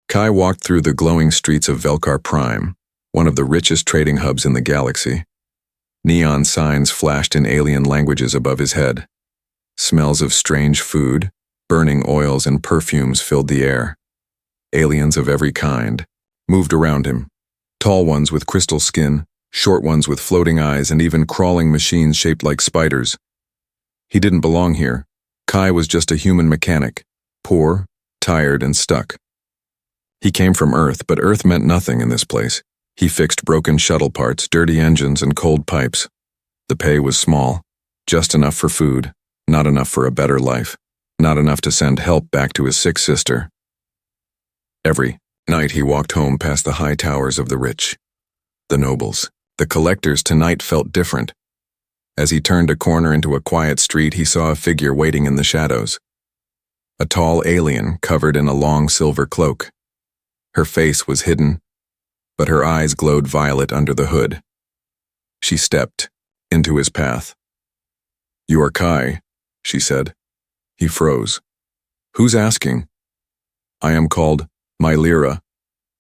Kai walked through the glowing streets of Velkar Prime, one of the richest trading hubs in the galaxy. Neon signs flashed in alien languages above his head. Smells of strange food, burning oils and perfumes filled the air. Aliens of every kind moved around him. Tall ones with crystal skin, short ones with floating eyes, and even crawling machines shaped like spiders. He didn't belong here. Kai was just a human mechanic, poor, tired, and stuck. He came from Earth, but Earth meant nothing in this place. He fixed broken shuttle parts, dirty engines, and cold pipes. The pay was small, just enough for food, not enough for a better life, not enough to send help back to his sick sister. Every night he walked home past the high towers of the rich, the nobles. The collectors tonight felt different. As he turned a corner into a quiet street, he saw a figure waiting in the shadows. A tall alien covered in a long silver cloak. Her face was hidden, but her eyes glowed violet under the hood. She stepped into his path. "You are Kai," she said. He froze. "Who's asking?" "I am called Mylira,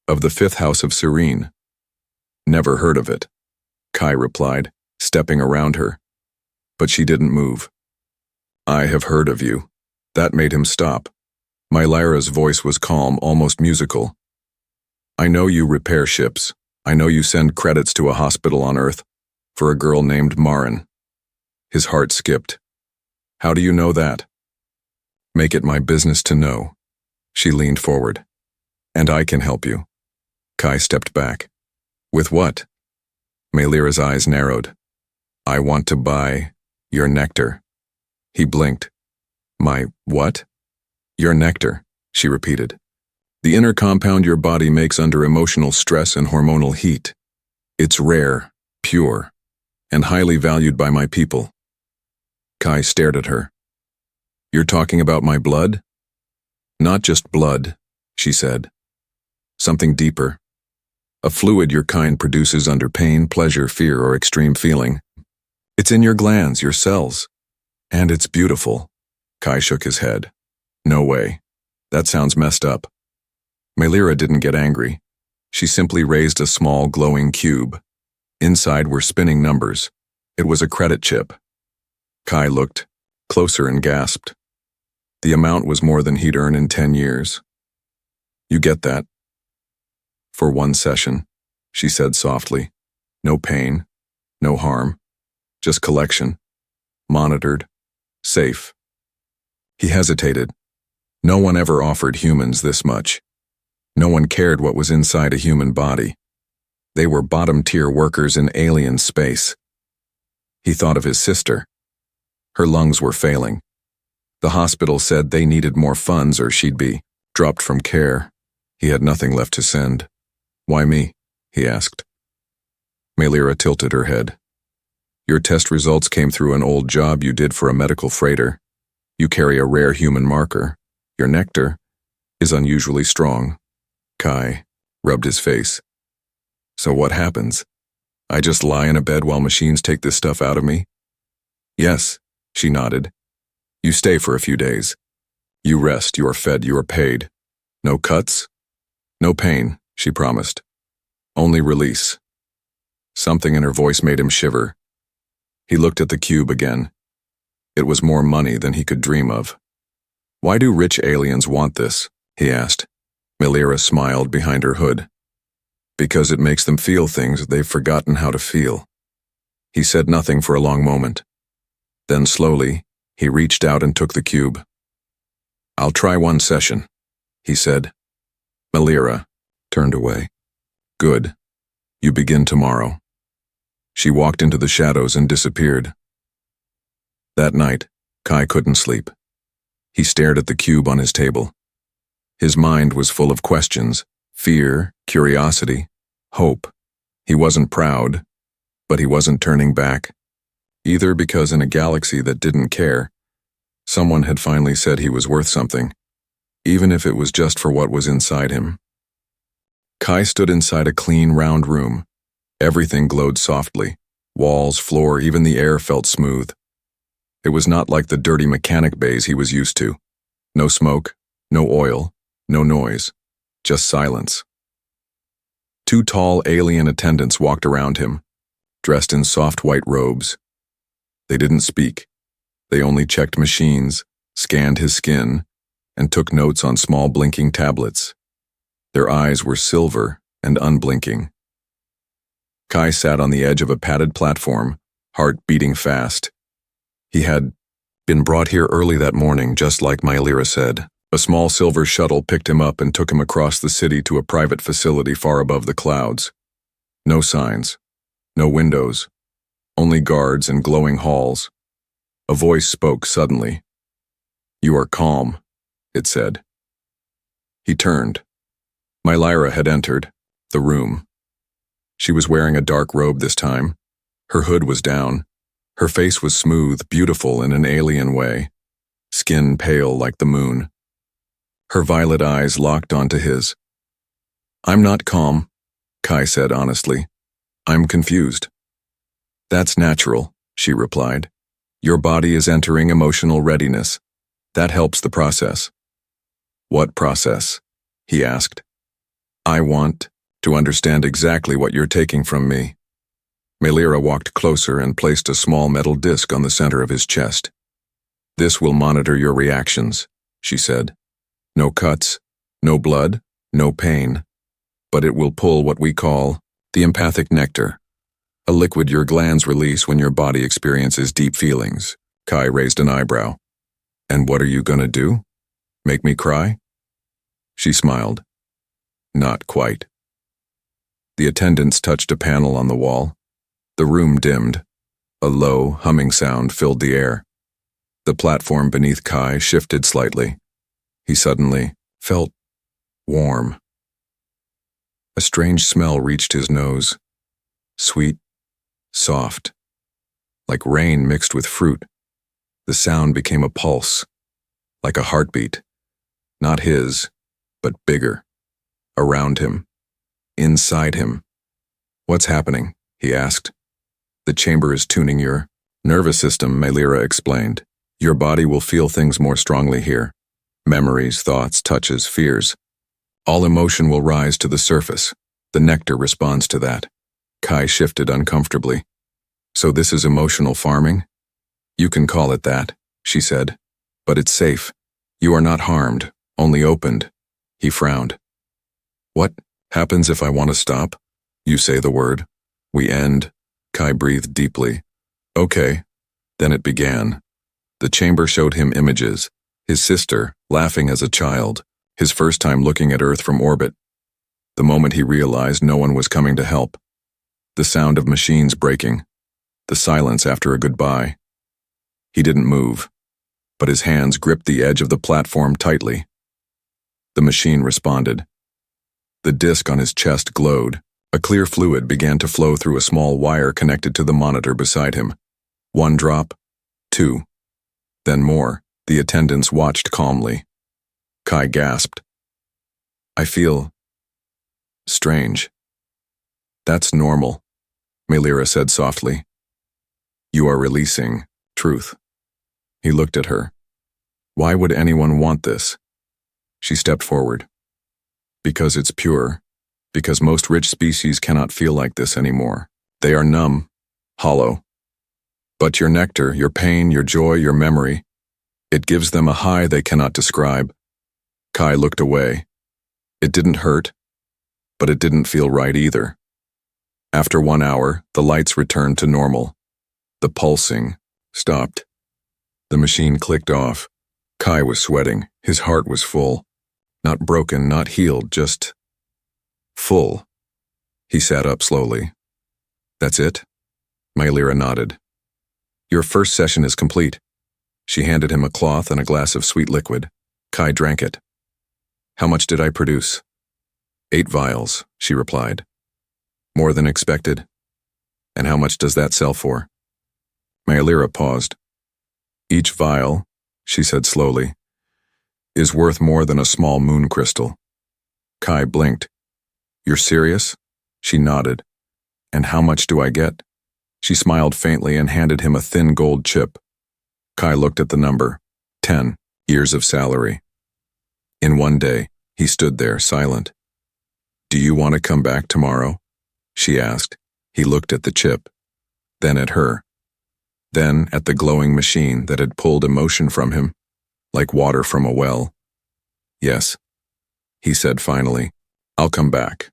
of the 5th House of Serene." "Never heard of it," Kai replied, stepping around her. But she didn't move. "I have heard of you." That made him stop. Mylira's voice was calm, almost musical. "I know you repair ships. I know you send credits to a hospital on Earth for a girl named Marin." His heart skipped. "How do you know that?" "Make it my business to know." She leaned forward. "And I can help you." Kai stepped back. "With what?" Mylira's eyes narrowed. "I want to buy your nectar." He blinked. "My what?" "Your nectar," she repeated. "The inner compound your body makes under emotional stress and hormonal heat. It's rare, pure, and highly valued by my people." Kai stared at her. "You're talking about my blood?" "Not just blood," she said. "Something deeper. A fluid your kind produces under pain, pleasure, fear, or extreme feeling. It's in your glands, your cells. And it's beautiful." Kai shook his head. "No way. That sounds messed up." Mylira didn't get angry. She simply raised a small, glowing cube. Inside were spinning numbers. It was a credit chip. Kai looked closer and gasped. The amount was more than he'd earn in 10 years. "You get that?" "For 1 session," she said softly. "No pain, no harm, just collection. Monitored, safe." He hesitated. No one ever offered humans this much. No one cared what was inside a human body. They were bottom-tier workers in alien space. He thought of his sister. Her lungs were failing. The hospital said they needed more funds or she'd be dropped from care. He had nothing left to send. "Why me?" he asked. Mylira tilted her head. "Your test results came through an old job you did for a medical freighter. You carry a rare human marker. Your nectar is unusually strong." Kai rubbed his face. "So what happens? I just lie in a bed while machines take this stuff out of me?" "Yes," she nodded. "You stay for a few days. You rest, you are fed, you are paid. No cuts? No pain," she promised. "Only release." Something in her voice made him shiver. He looked at the cube again. It was more money than he could dream of. "Why do rich aliens want this?" he asked. Mylira smiled behind her hood. "Because it makes them feel things they've forgotten how to feel." He said nothing for a long moment. Then slowly, he reached out and took the cube. "I'll try 1 session," he said. Mylira turned away. "Good. You begin tomorrow." She walked into the shadows and disappeared. That night, Kai couldn't sleep. He stared at the cube on his table. His mind was full of questions, fear, curiosity, hope. He wasn't proud, but he wasn't turning back. Either because in a galaxy that didn't care, someone had finally said he was worth something, even if it was just for what was inside him. Kai stood inside a clean, round room. Everything glowed softly. Walls, floor, even the air felt smooth. It was not like the dirty mechanic bays he was used to. No smoke, no oil, no noise. Just silence. Two tall alien attendants walked around him, dressed in soft white robes. They didn't speak. They only checked machines, scanned his skin, and took notes on small blinking tablets. Their eyes were silver and unblinking. Kai sat on the edge of a padded platform, heart beating fast. He had been brought here early that morning, just like Mylera said. A small silver shuttle picked him up and took him across the city to a private facility far above the clouds. No signs, no windows, only guards and glowing halls. A voice spoke suddenly. "You are calm," it said. He turned. Mylera had entered the room. She was wearing a dark robe this time. Her hood was down. Her face was smooth, beautiful in an alien way, skin pale like the moon. Her violet eyes locked onto his. "I'm not calm," Kai said honestly. "I'm confused." "That's natural," she replied. "Your body is entering emotional readiness. That helps the process." "What process?" he asked. "I want to understand exactly what you're taking from me." Mylera walked closer and placed a small metal disc on the center of his chest. "This will monitor your reactions," she said. "No cuts, no blood, no pain. But it will pull what we call the empathic nectar, a liquid your glands release when your body experiences deep feelings." Kai raised an eyebrow. "And what are you gonna do? Make me cry?" She smiled. "Not quite." The attendants touched a panel on the wall. The room dimmed. A low, humming sound filled the air. The platform beneath Kai shifted slightly. He suddenly felt warm. A strange smell reached his nose. Sweet, soft, like rain mixed with fruit. The sound became a pulse, like a heartbeat. Not his, but bigger. Around him. Inside him. "What's happening?" he asked. "The chamber is tuning your nervous system," Mylera explained. "Your body will feel things more strongly here. Memories, thoughts, touches, fears. All emotion will rise to the surface. The nectar responds to that." Kai shifted uncomfortably. "So this is emotional farming?" "You can call it that," she said. "But it's safe. You are not harmed, only opened." He frowned. "What happens if I want to stop?" "You say the word. We end." Kai breathed deeply. "Okay." Then it began. The chamber showed him images. His sister, laughing as a child, his first time looking at Earth from orbit. The moment he realized no one was coming to help. The sound of machines breaking. The silence after a goodbye. He didn't move, but his hands gripped the edge of the platform tightly. The machine responded. The disc on his chest glowed. A clear fluid began to flow through a small wire connected to the monitor beside him. 1 drop, 2, then more. The attendants watched calmly. Kai gasped. "I feel strange." "That's normal," Mylera said softly. "You are releasing truth." He looked at her. "Why would anyone want this?" She stepped forward. "Because it's pure. Because most rich species cannot feel like this anymore. They are numb, hollow. But your nectar, your pain, your joy, your memory, it gives them a high they cannot describe." Kai looked away. It didn't hurt, but it didn't feel right either. After 1 hour, the lights returned to normal. The pulsing stopped. The machine clicked off. Kai was sweating. His heart was full. Not broken, not healed, just full. He sat up slowly. "That's it?" Mylera nodded. "Your first session is complete." She handed him a cloth and a glass of sweet liquid. Kai drank it. "How much did I produce?" 8 vials, she replied. "More than expected." "And how much does that sell for?" Mylera paused. "Each vial," she said slowly, "is worth more than a small moon crystal." Kai blinked. "You're serious?" She nodded. "And how much do I get?" She smiled faintly and handed him a thin gold chip. Kai looked at the number. 10 years of salary. In one day, he stood there, silent. "Do you want to come back tomorrow?" she asked. He looked at the chip, then at her, then at the glowing machine that had pulled emotion from him, like water from a well. "Yes," he said finally. "I'll come back."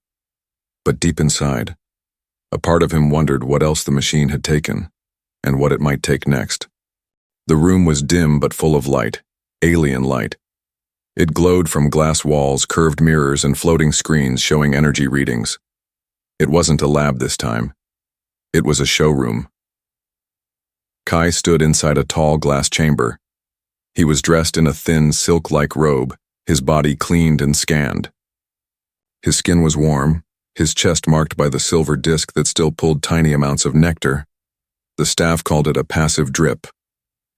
But deep inside, a part of him wondered what else the machine had taken, and what it might take next. The room was dim but full of light, alien light. It glowed from glass walls, curved mirrors, and floating screens showing energy readings. It wasn't a lab this time. It was a showroom. Kai stood inside a tall glass chamber. He was dressed in a thin, silk-like robe, his body cleaned and scanned. His skin was warm, his chest marked by the silver disc that still pulled tiny amounts of nectar. The staff called it a passive drip.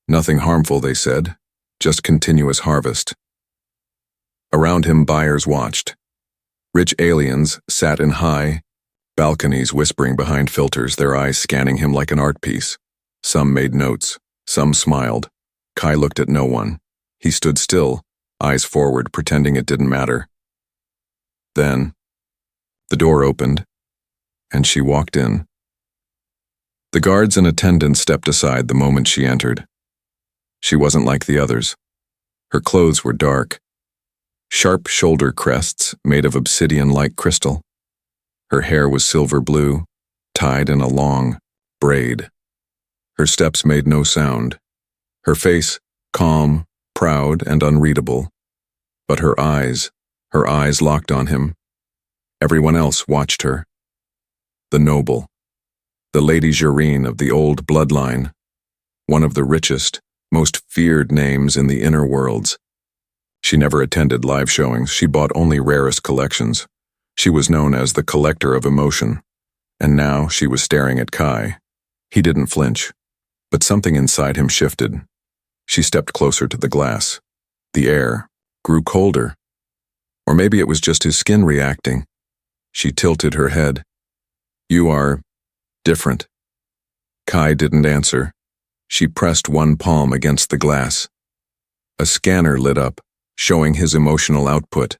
Nothing harmful, they said, just continuous harvest. Around him, buyers watched. Rich aliens sat in high balconies, whispering behind filters, their eyes scanning him like an art piece. Some made notes, some smiled. Kai looked at no one. He stood still, eyes forward, pretending it didn't matter. Then, the door opened, and she walked in. The guards and attendants stepped aside the moment she entered. She wasn't like the others. Her clothes were dark, sharp shoulder crests made of obsidian-like crystal. Her hair was silver blue, tied in a long braid. Her steps made no sound. Her face, calm, proud, and unreadable. But her eyes locked on him. Everyone else watched her. The noble, the Lady Jarine of the old bloodline, one of the richest, most feared names in the inner worlds. She never attended live showings. She bought only rarest collections. She was known as the collector of emotion. And now she was staring at Kai. He didn't flinch, but something inside him shifted. She stepped closer to the glass. The air grew colder. Or maybe it was just his skin reacting. She tilted her head. "You are different." Kai didn't answer. She pressed one palm against the glass. A scanner lit up, showing his emotional output.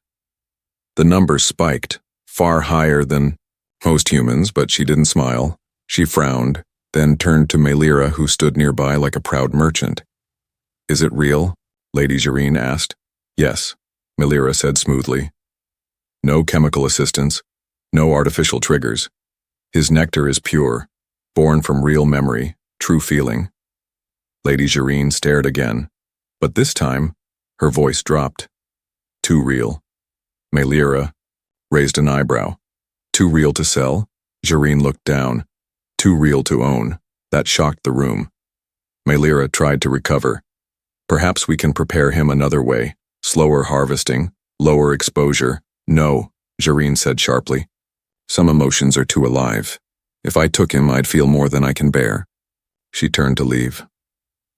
The numbers spiked, far higher than most humans, but she didn't smile. She frowned, then turned to Melira, who stood nearby like a proud merchant. "Is it real?" Lady Jarine asked. "Yes," Melira said smoothly. "No chemical assistance, no artificial triggers. His nectar is pure, born from real memory, true feeling." Lady Jarine stared again, but this time, her voice dropped. "Too real." Melira raised an eyebrow. "Too real to sell?" Jarine looked down. "Too real to own." That shocked the room. Melira tried to recover. "Perhaps we can prepare him another way. Slower harvesting, lower exposure." "No," Jarine said sharply. "Some emotions are too alive. If I took him, I'd feel more than I can bear." She turned to leave.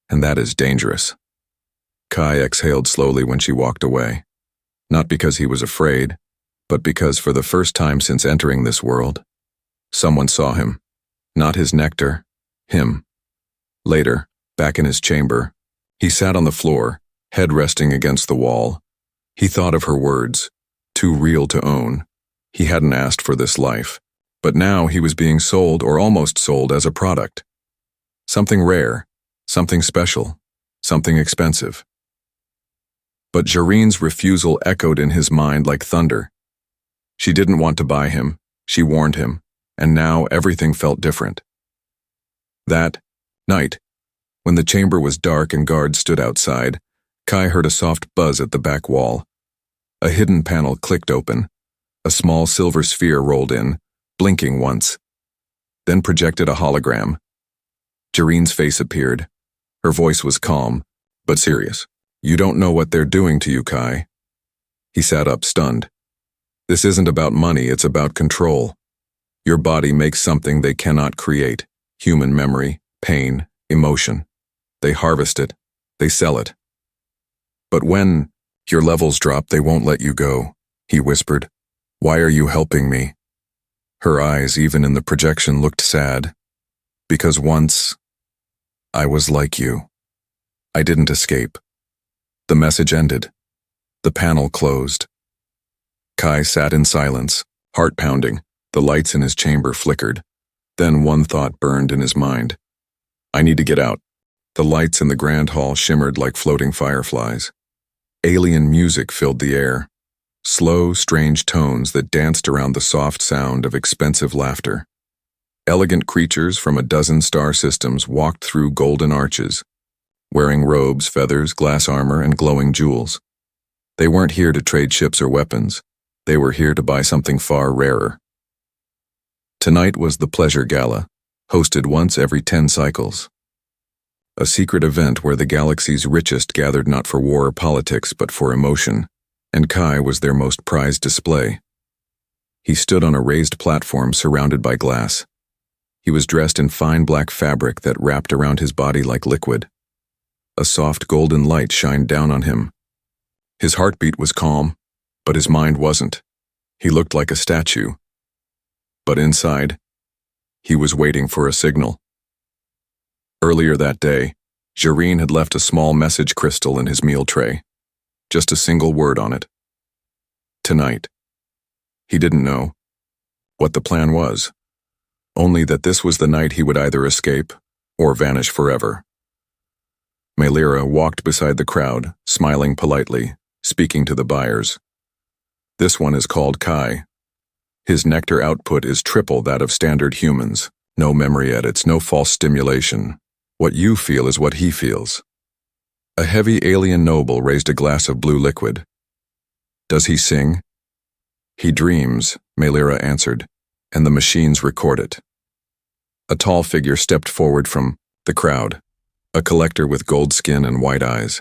"And that is dangerous." Kai exhaled slowly when she walked away. Not because he was afraid, but because for the first time since entering this world, someone saw him. Not his nectar, him. Later, back in his chamber, he sat on the floor, head resting against the wall. He thought of her words, too real to own. He hadn't asked for this life, but now he was being sold or almost sold as a product. Something rare, something special, something expensive. But Jarine's refusal echoed in his mind like thunder. She didn't want to buy him, she warned him, and now everything felt different. That night, when the chamber was dark and guards stood outside, Kai heard a soft buzz at the back wall. A hidden panel clicked open. A small silver sphere rolled in, blinking once, then projected a hologram. Jarine's face appeared. Her voice was calm, but serious. "You don't know what they're doing to you, Kai." He sat up, stunned. "This isn't about money, it's about control. Your body makes something they cannot create. Human memory, pain, emotion. They harvest it. They sell it. But when your levels drop, they won't let you go," he whispered. "Why are you helping me?" Her eyes, even in the projection, looked sad. "Because once, I was like you. I didn't escape." The message ended. The panel closed. Kai sat in silence, Heart pounding, the lights in his chamber flickered. Then one thought burned in his mind. I need to get out. The lights in the grand hall shimmered like floating fireflies. Alien music filled the air. Slow, strange tones that danced around the soft sound of expensive laughter. Elegant creatures from a dozen star systems walked through golden arches, wearing robes, feathers, glass armor, and glowing jewels. They weren't here to trade ships or weapons. They were here to buy something far rarer. Tonight was the Pleasure Gala, hosted once every 10 cycles. A secret event where the galaxy's richest gathered not for war or politics but for emotion, and Kai was their most prized display. He stood on a raised platform surrounded by glass. He was dressed in fine black fabric that wrapped around his body like liquid. A soft golden light shined down on him. His heartbeat was calm, but his mind wasn't. He looked like a statue. But inside, he was waiting for a signal. Earlier that day, Jareen had left a small message crystal in his meal tray. Just a single word on it. Tonight. He didn't know what the plan was, only that this was the night he would either escape or vanish forever. Melira walked beside the crowd, smiling politely, speaking to the buyers. This one is called Kai. His nectar output is triple that of standard humans. No memory edits, no false stimulation. What you feel is what he feels. A heavy alien noble raised a glass of blue liquid. Does he sing? He dreams, Melira answered, and the machines record it. A tall figure stepped forward from the crowd, a collector with gold skin and white eyes.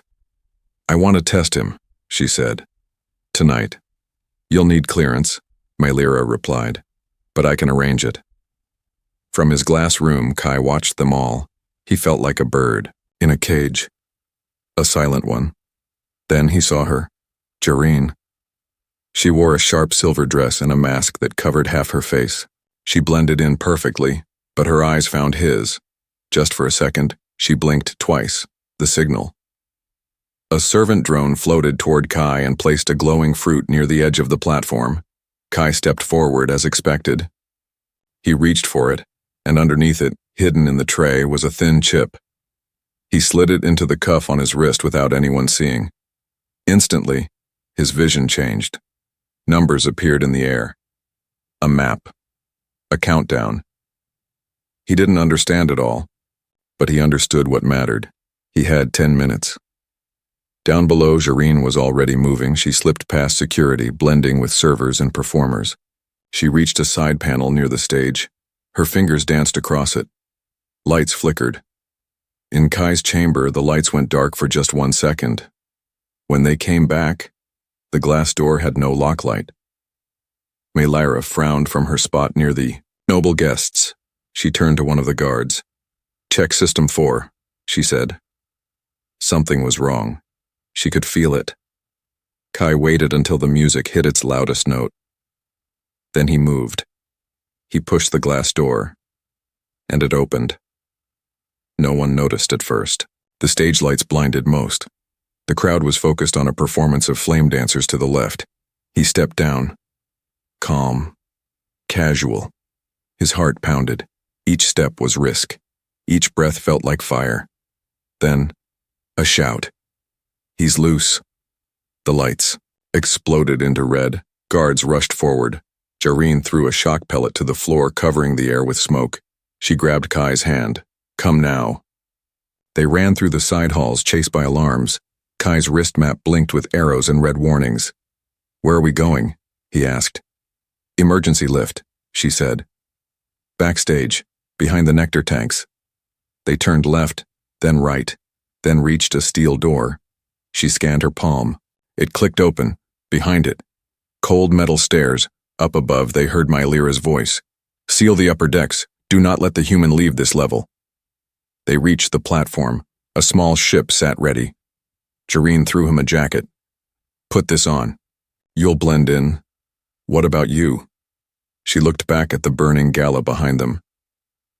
I want to test him, she said. Tonight. You'll need clearance, Melira replied, but I can arrange it. From his glass room, Kai watched them all. He felt like a bird, in a cage. A silent one. Then he saw her, Jareen. She wore a sharp silver dress and a mask that covered half her face. She blended in perfectly, but her eyes found his. Just for a second, she blinked twice, the signal. A servant drone floated toward Kai and placed a glowing fruit near the edge of the platform. Kai stepped forward as expected. He reached for it, and underneath it, hidden in the tray, was a thin chip. He slid it into the cuff on his wrist without anyone seeing. Instantly, his vision changed. Numbers appeared in the air. A map. A countdown. He didn't understand it all, but he understood what mattered. He had 10 minutes. Down below, Jareen was already moving. She slipped past security, blending with servers and performers. She reached a side panel near the stage. Her fingers danced across it. Lights flickered. In Kai's chamber, the lights went dark for just 1 second. When they came back, the glass door had no lock light. Melira frowned from her spot near the noble guests. She turned to one of the guards. Check System 4, she said. Something was wrong. She could feel it. Kai waited until the music hit its loudest note. Then he moved. He pushed the glass door, and it opened. No one noticed at first. The stage lights blinded most. The crowd was focused on a performance of flame dancers to the left. He stepped down. Calm. Casual. His heart pounded. Each step was risk. Each breath felt like fire. Then, a shout. He's loose. The lights exploded into red. Guards rushed forward. Jareen threw a shock pellet to the floor, covering the air with smoke. She grabbed Kai's hand. Come now. They ran through the side halls, chased by alarms. Kai's wrist map blinked with arrows and red warnings. Where are we going? He asked. Emergency lift, she said. Backstage, behind the nectar tanks. They turned left, then right, then reached a steel door. She scanned her palm. It clicked open. Behind it, cold metal stairs. Up above, they heard Melira's voice. Seal the upper decks. Do not let the human leave this level. They reached the platform. A small ship sat ready. Jareen threw him a jacket. Put this on. You'll blend in. What about you? She looked back at the burning gala behind them.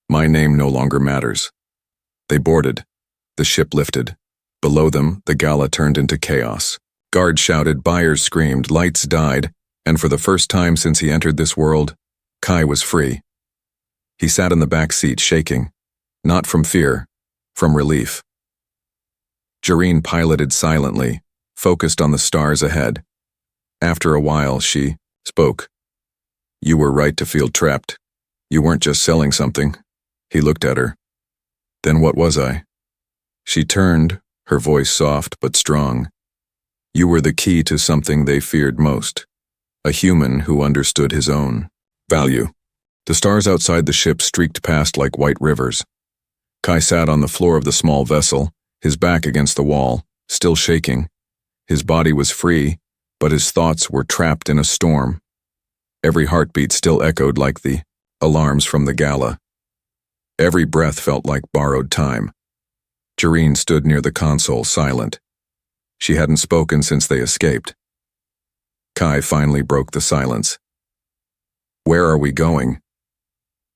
My name no longer matters. They boarded. The ship lifted. Below them, the gala turned into chaos. Guards shouted, buyers screamed, lights died. And for the first time since he entered this world, Kai was free. He sat in the back seat shaking, not from fear, from relief. Jareen piloted silently, focused on the stars ahead. After a while, she spoke. "You were right to feel trapped. You weren't just selling something." He looked at her. "Then what was I?" She turned, her voice soft but strong. "You were the key to something they feared most. A human who understood his own value." The stars outside the ship streaked past like white rivers. Kai sat on the floor of the small vessel, his back against the wall, still shaking. His body was free, but his thoughts were trapped in a storm. Every heartbeat still echoed like the alarms from the gala. Every breath felt like borrowed time. Jareen stood near the console, silent. She hadn't spoken since they escaped. Kai finally broke the silence. "Where are we going?"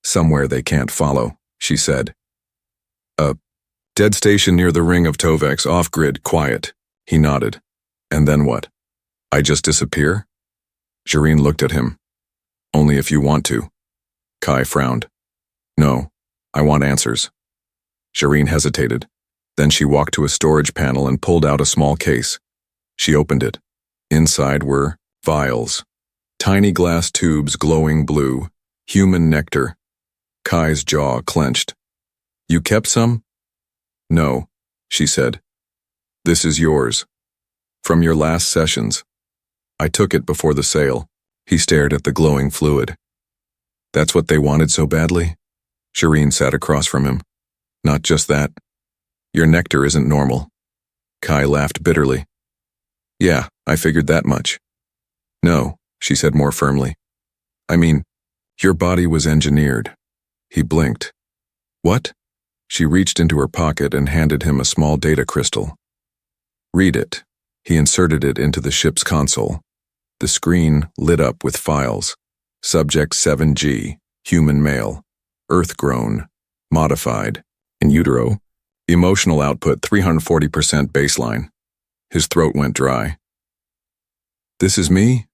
"Somewhere they can't follow," she said. "A dead station near the ring of Tovex, off-grid, quiet." He nodded. "And then what? I just disappear?" Jareen looked at him. "Only if you want to." Kai frowned. "No, I want answers." Jareen hesitated. Then she walked to a storage panel and pulled out a small case. She opened it. Inside were vials. Tiny glass tubes glowing blue. Human nectar. Kai's jaw clenched. "You kept some?" "No," she said. "This is yours. From your last sessions. I took it before the sale." He stared at the glowing fluid. "That's what they wanted so badly?" Jareen sat across from him. "Not just that. Your nectar isn't normal." Kai laughed bitterly. "Yeah, I figured that much." "No," she said more firmly. "I mean, your body was engineered." He blinked. "What?" She reached into her pocket and handed him a small data crystal. "Read it." He inserted it into the ship's console. The screen lit up with files. Subject 7G, human male, earth-grown, modified, in utero, emotional output 340% baseline. His throat went dry. "This is me?"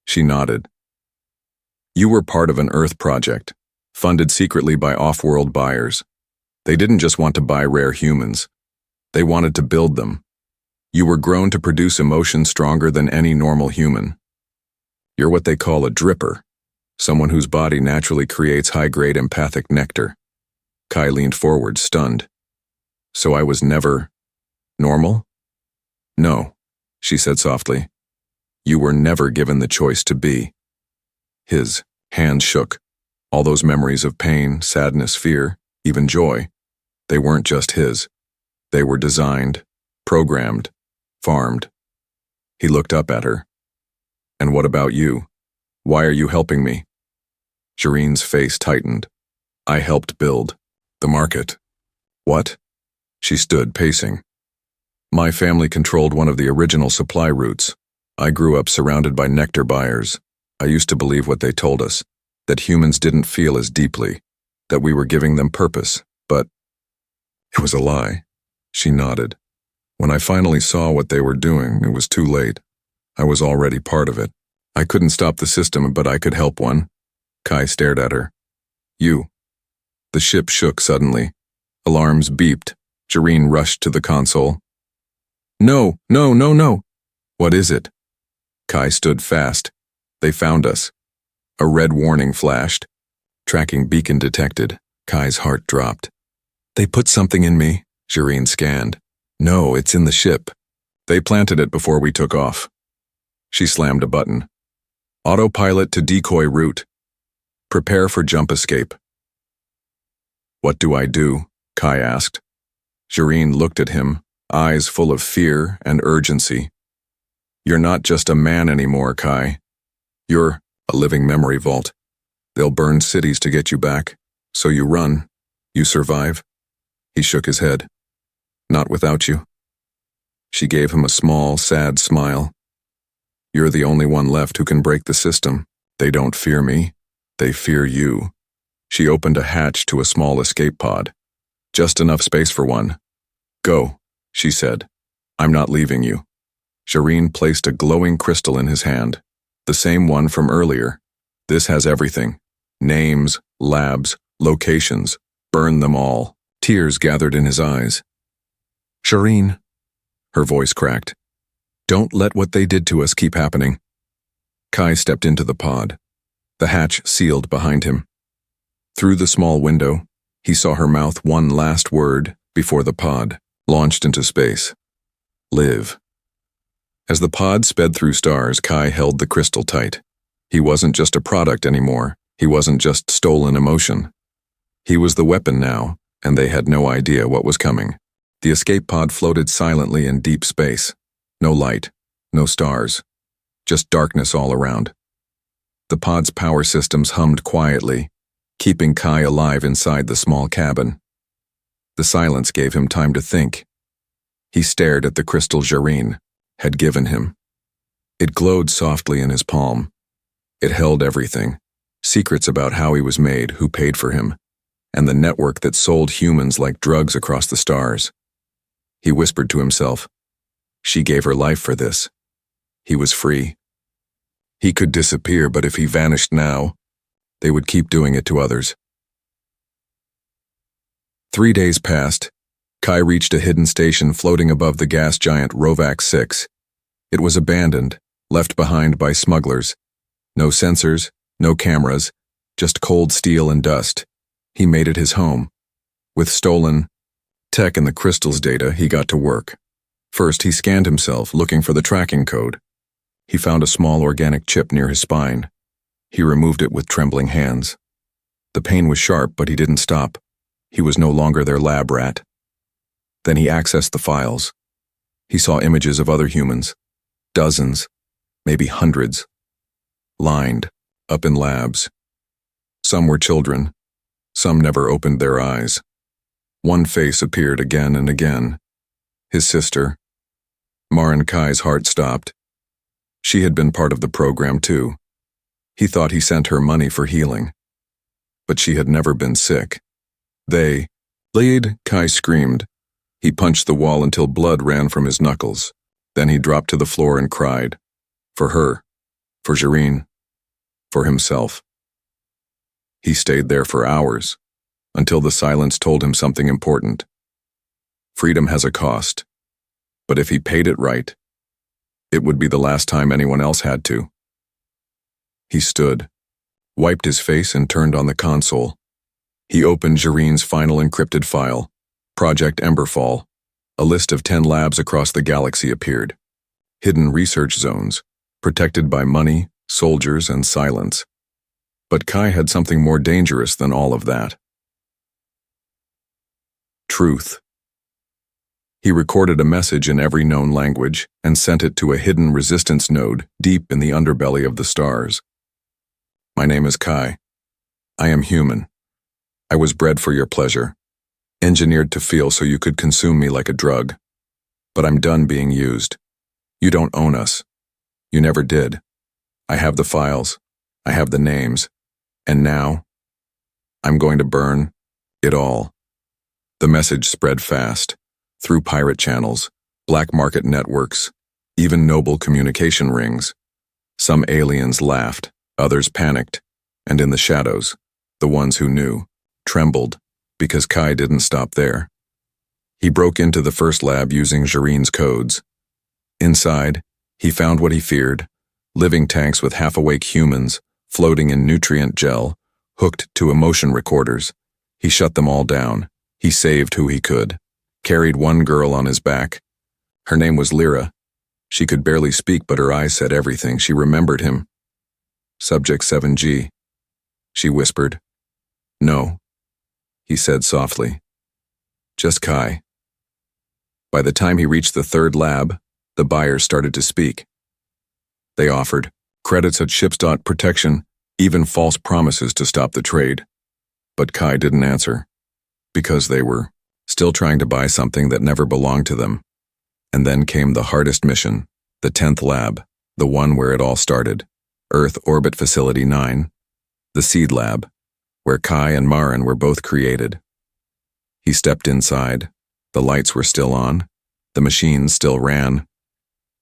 She nodded. "You were part of an Earth project, funded secretly by off-world buyers. They didn't just want to buy rare humans. They wanted to build them. You were grown to produce emotion stronger than any normal human. You're what they call a dripper, someone whose body naturally creates high-grade empathic nectar." Kai leaned forward, stunned. "So I was never normal?" "No," she said softly. "You were never given the choice to be." His hand shook. All those memories of pain, sadness, fear, even joy, they weren't just his. They were designed, programmed, farmed. He looked up at her. "And what about you? Why are you helping me?" Jareen's face tightened. "I helped build the market." "What?" She stood, pacing. "My family controlled one of the original supply routes. I grew up surrounded by nectar buyers. I used to believe what they told us, that humans didn't feel as deeply, that we were giving them purpose, but it was a lie." She nodded. "When I finally saw what they were doing, it was too late. I was already part of it. I couldn't stop the system, but I could help one." Kai stared at her. "You." The ship shook suddenly. Alarms beeped. Jareen rushed to the console. "No, no, no, no." "What is it?" Kai stood fast. "They found us." A red warning flashed. Tracking beacon detected. Kai's heart dropped. "They put something in me," Jareen scanned. "No, it's in the ship. They planted it before we took off." She slammed a button. "Autopilot to decoy route. Prepare for jump escape." "What do I do?" Kai asked. Jareen looked at him, eyes full of fear and urgency. "You're not just a man anymore, Kai. You're a living memory vault. They'll burn cities to get you back. So you run. You survive." He shook his head. "Not without you." She gave him a small, sad smile. "You're the only one left who can break the system. They don't fear me. They fear you." She opened a hatch to a small escape pod. "Just enough space for one." "Go," she said. "I'm not leaving you." Jareen placed a glowing crystal in his hand. The same one from earlier. This has everything. Names, labs, locations. Burn them all. Tears gathered in his eyes. Shireen, her voice cracked. Don't let what they did to us keep happening. Kai stepped into the pod. The hatch sealed behind him. Through the small window, he saw her mouth one last word before the pod launched into space. Live. As the pod sped through stars, Kai held the crystal tight. He wasn't just a product anymore. He wasn't just stolen emotion. He was the weapon now, and they had no idea what was coming. The escape pod floated silently in deep space. No light, no stars, just darkness all around. The pod's power systems hummed quietly, keeping Kai alive inside the small cabin. The silence gave him time to think. He stared at the crystal Shireen had given him. It glowed softly in his palm. It held everything, secrets about how he was made, who paid for him, and the network that sold humans like drugs across the stars. He whispered to himself, she gave her life for this. He was free. He could disappear, but if he vanished now, they would keep doing it to others. 3 days passed. Kai reached a hidden station floating above the gas giant Rovac 6. It was abandoned, left behind by smugglers. No sensors, no cameras, just cold steel and dust. He made it his home. With stolen tech and the crystal's data, he got to work. First, he scanned himself, looking for the tracking code. He found a small organic chip near his spine. He removed it with trembling hands. The pain was sharp, but he didn't stop. He was no longer their lab rat. Then he accessed the files. He saw images of other humans. Dozens, maybe hundreds. Lined, up in labs. Some were children. Some never opened their eyes. One face appeared again and again. His sister. Marin. Kai's heart stopped. She had been part of the program too. He thought he sent her money for healing. But she had never been sick. They laid, Kai screamed. He punched the wall until blood ran from his knuckles. Then he dropped to the floor and cried. For her. For Shireen. For himself. He stayed there for hours, until the silence told him something important. Freedom has a cost, but if he paid it right, it would be the last time anyone else had to. He stood, wiped his face and turned on the console. He opened Shireen's final encrypted file, Project Emberfall. A list of 10 labs across the galaxy appeared. Hidden research zones, protected by money, soldiers, and silence. But Kai had something more dangerous than all of that. Truth. He recorded a message in every known language and sent it to a hidden resistance node deep in the underbelly of the stars. My name is Kai. I am human. I was bred for your pleasure, engineered to feel so you could consume me like a drug. But I'm done being used. You don't own us. You never did. I have the files. I have the names. And now, I'm going to burn it all. The message spread fast, through pirate channels, black market networks, even noble communication rings. Some aliens laughed, others panicked, and in the shadows, the ones who knew, trembled, because Kai didn't stop there. He broke into the first lab using Shireen's codes. Inside, he found what he feared, living tanks with half-awake humans, floating in nutrient gel, hooked to emotion recorders. He shut them all down. He saved who he could. Carried one girl on his back. Her name was Lyra. She could barely speak, but her eyes said everything. She remembered him. Subject 7G. She whispered. No, he said softly. Just Kai. By the time he reached the third lab, the buyers started to speak. They offered credits at ships. Protection, even false promises to stop the trade. But Kai didn't answer, because they were still trying to buy something that never belonged to them. And then came the hardest mission, the 10th lab, the one where it all started, Earth Orbit Facility 9, the Seed Lab, where Kai and Marin were both created. He stepped inside. The lights were still on, the machines still ran,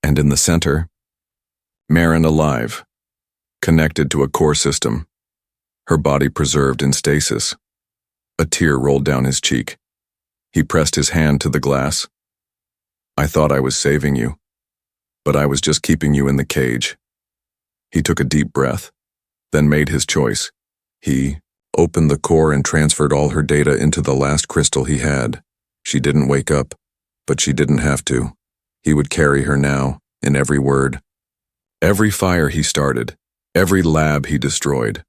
and in the center, Marin alive, connected to a core system, her body preserved in stasis. A tear rolled down his cheek. He pressed his hand to the glass. I thought I was saving you, but I was just keeping you in the cage. He took a deep breath, then made his choice. He opened the core and transferred all her data into the last crystal he had. She didn't wake up, but she didn't have to. He would carry her now, in every word. Every fire he started, every lab he destroyed.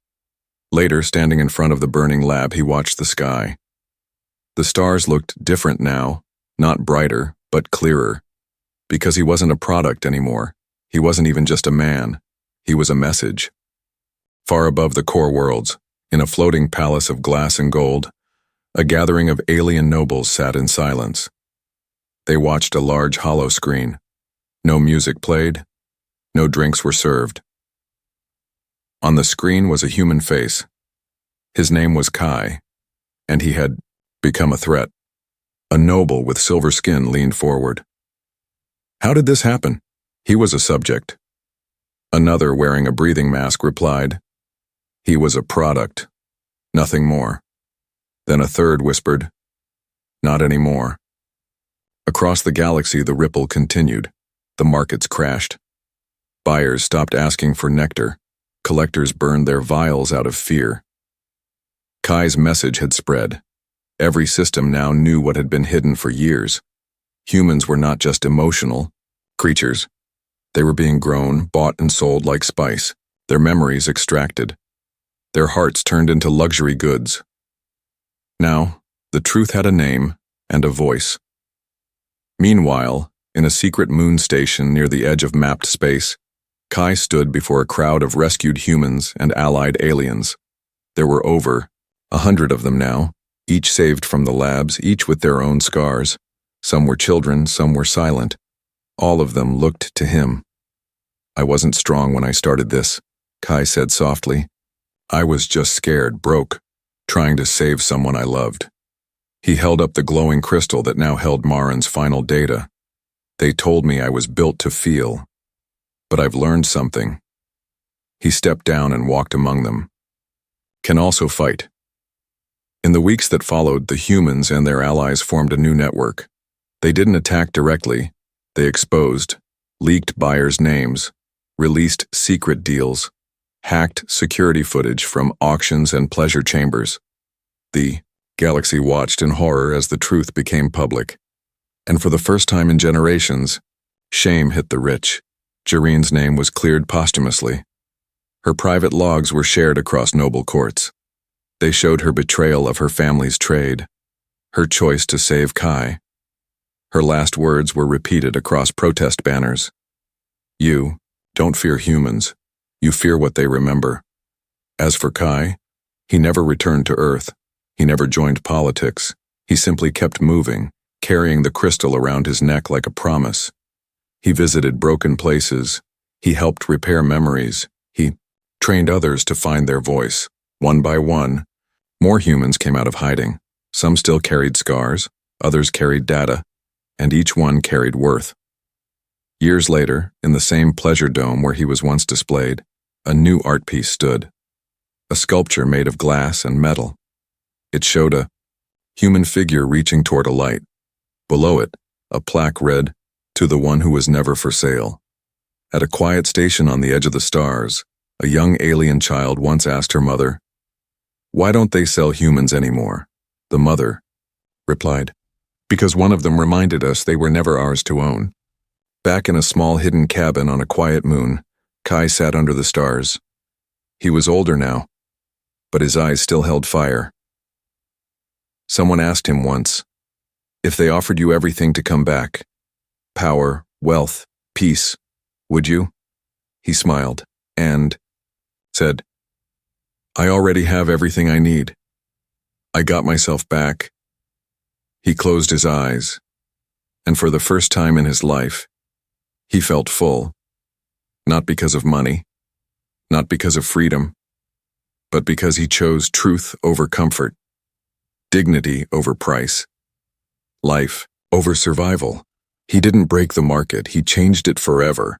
Later, standing in front of the burning lab, he watched the sky. The stars looked different now, not brighter, but clearer. Because he wasn't a product anymore. He wasn't even just a man. He was a message. Far above the core worlds, in a floating palace of glass and gold, a gathering of alien nobles sat in silence. They watched a large hollow screen. No music played. No drinks were served. On the screen was a human face. His name was Kai, and he had become a threat. A noble with silver skin leaned forward. How did this happen? He was a subject. Another, wearing a breathing mask, replied, he was a product, nothing more. Then a third whispered, not anymore. Across the galaxy, the ripple continued. The markets crashed. Buyers stopped asking for nectar. Collectors burned their vials out of fear. Kai's message had spread. Every system now knew what had been hidden for years. Humans were not just emotional creatures. They were being grown, bought and sold like spice, their memories extracted, their hearts turned into luxury goods. Now, the truth had a name and a voice. Meanwhile, in a secret moon station near the edge of mapped space, Kai stood before a crowd of rescued humans and allied aliens. There were over 100 of them now, each saved from the labs, each with their own scars. Some were children, some were silent. All of them looked to him. I wasn't strong when I started this, Kai said softly. I was just scared, broke, trying to save someone I loved. He held up the glowing crystal that now held Marin's final data. They told me I was built to feel. But I've learned something. He stepped down and walked among them. Can also fight. In the weeks that followed, the humans and their allies formed a new network. They didn't attack directly. They exposed, leaked buyers' names, released secret deals, hacked security footage from auctions and pleasure chambers. The galaxy watched in horror as the truth became public. And for the first time in generations, shame hit the rich. Jareen's name was cleared posthumously. Her private logs were shared across noble courts. They showed her betrayal of her family's trade, her choice to save Kai. Her last words were repeated across protest banners. You don't fear humans. You fear what they remember. As for Kai, he never returned to Earth. He never joined politics. He simply kept moving, carrying the crystal around his neck like a promise. He visited broken places. He helped repair memories. He trained others to find their voice. One by one, more humans came out of hiding. Some still carried scars, others carried data, and each one carried worth. Years later, in the same pleasure dome where he was once displayed, a new art piece stood. A sculpture made of glass and metal. It showed a human figure reaching toward a light. Below it, a plaque read, "To the one who was never for sale." At a quiet station on the edge of the stars, a young alien child once asked her mother, "Why don't they sell humans anymore?" The mother replied, "Because one of them reminded us they were never ours to own." Back in a small hidden cabin on a quiet moon, Kai sat under the stars. He was older now, but his eyes still held fire. Someone asked him once, "If they offered you everything to come back, power, wealth, peace, would you?" He smiled and said, "I already have everything I need. I got myself back." He closed his eyes, and for the first time in his life, he felt full. Not because of money, not because of freedom, but because he chose truth over comfort, dignity over price, life over survival. He didn't break the market, he changed it forever.